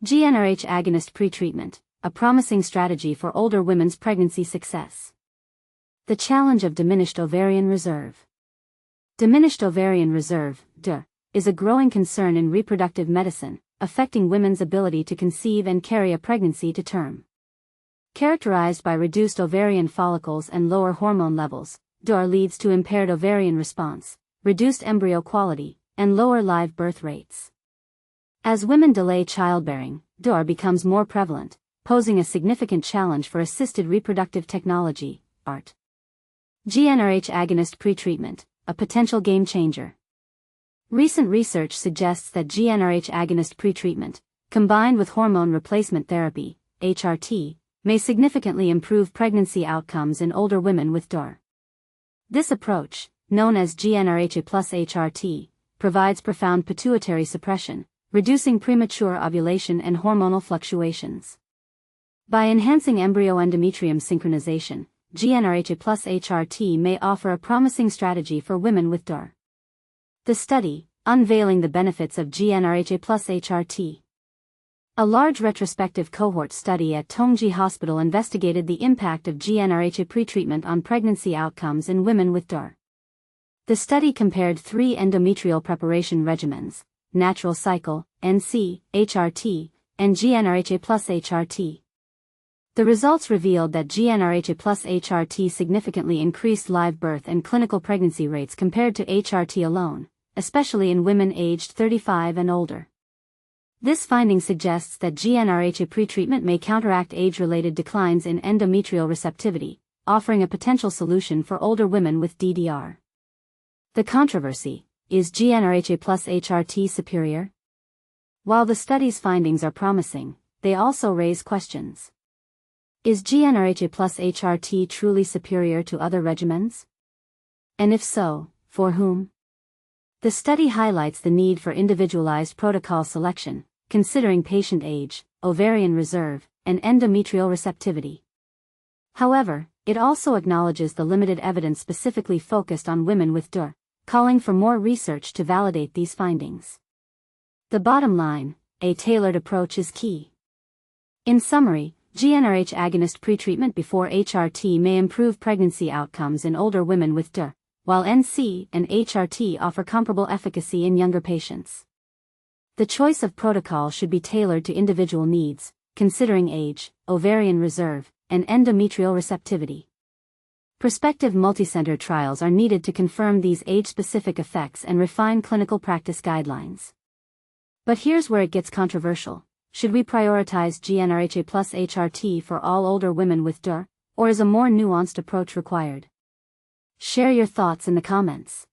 GnRH agonist pretreatment, a promising strategy for older women's pregnancy success. The challenge of diminished ovarian reserve. Diminished ovarian reserve, DOR, is a growing concern in reproductive medicine, affecting women's ability to conceive and carry a pregnancy to term. Characterized by reduced ovarian follicles and lower hormone levels, DOR leads to impaired ovarian response, reduced embryo quality, and lower live birth rates. As women delay childbearing, DOR becomes more prevalent, posing a significant challenge for assisted reproductive technology, ART. GnRH agonist pretreatment, a potential game changer. Recent research suggests that GnRH agonist pretreatment, combined with hormone replacement therapy, HRT, may significantly improve pregnancy outcomes in older women with DOR. This approach, known as GnRH-a HRT, provides profound pituitary suppression, reducing premature ovulation and hormonal fluctuations. By enhancing embryo endometrium synchronization, GnRH-a HRT may offer a promising strategy for women with DOR. The study, unveiling the benefits of GnRH-a HRT. A large retrospective cohort study at Tongji Hospital investigated the impact of GnRH-a pretreatment on pregnancy outcomes in women with DOR. The study compared 3 endometrial preparation regimens: natural cycle, NC, HRT, and GnRH-a HRT. The results revealed that GnRH-a HRT significantly increased live birth and clinical pregnancy rates compared to HRT alone, especially in women aged 35 and older. This finding suggests that GnRH-a pretreatment may counteract age-related declines in endometrial receptivity, offering a potential solution for older women with DDR. The controversy: is GnRH-a HRT superior? While the study's findings are promising, they also raise questions. Is GnRH-a HRT truly superior to other regimens? And if so, for whom? The study highlights the need for individualized protocol selection, considering patient age, ovarian reserve, and endometrial receptivity. However, it also acknowledges the limited evidence specifically focused on women with DOR, calling for more research to validate these findings. The bottom line: a tailored approach is key. In summary, GnRH agonist pretreatment before HRT may improve pregnancy outcomes in older women with DOR, while NC and HRT offer comparable efficacy in younger patients. The choice of protocol should be tailored to individual needs, considering age, ovarian reserve, and endometrial receptivity. Prospective multicenter trials are needed to confirm these age-specific effects and refine clinical practice guidelines. But here's where it gets controversial. Should we prioritize GnRH-a HRT for all older women with DOR, or is a more nuanced approach required? Share your thoughts in the comments.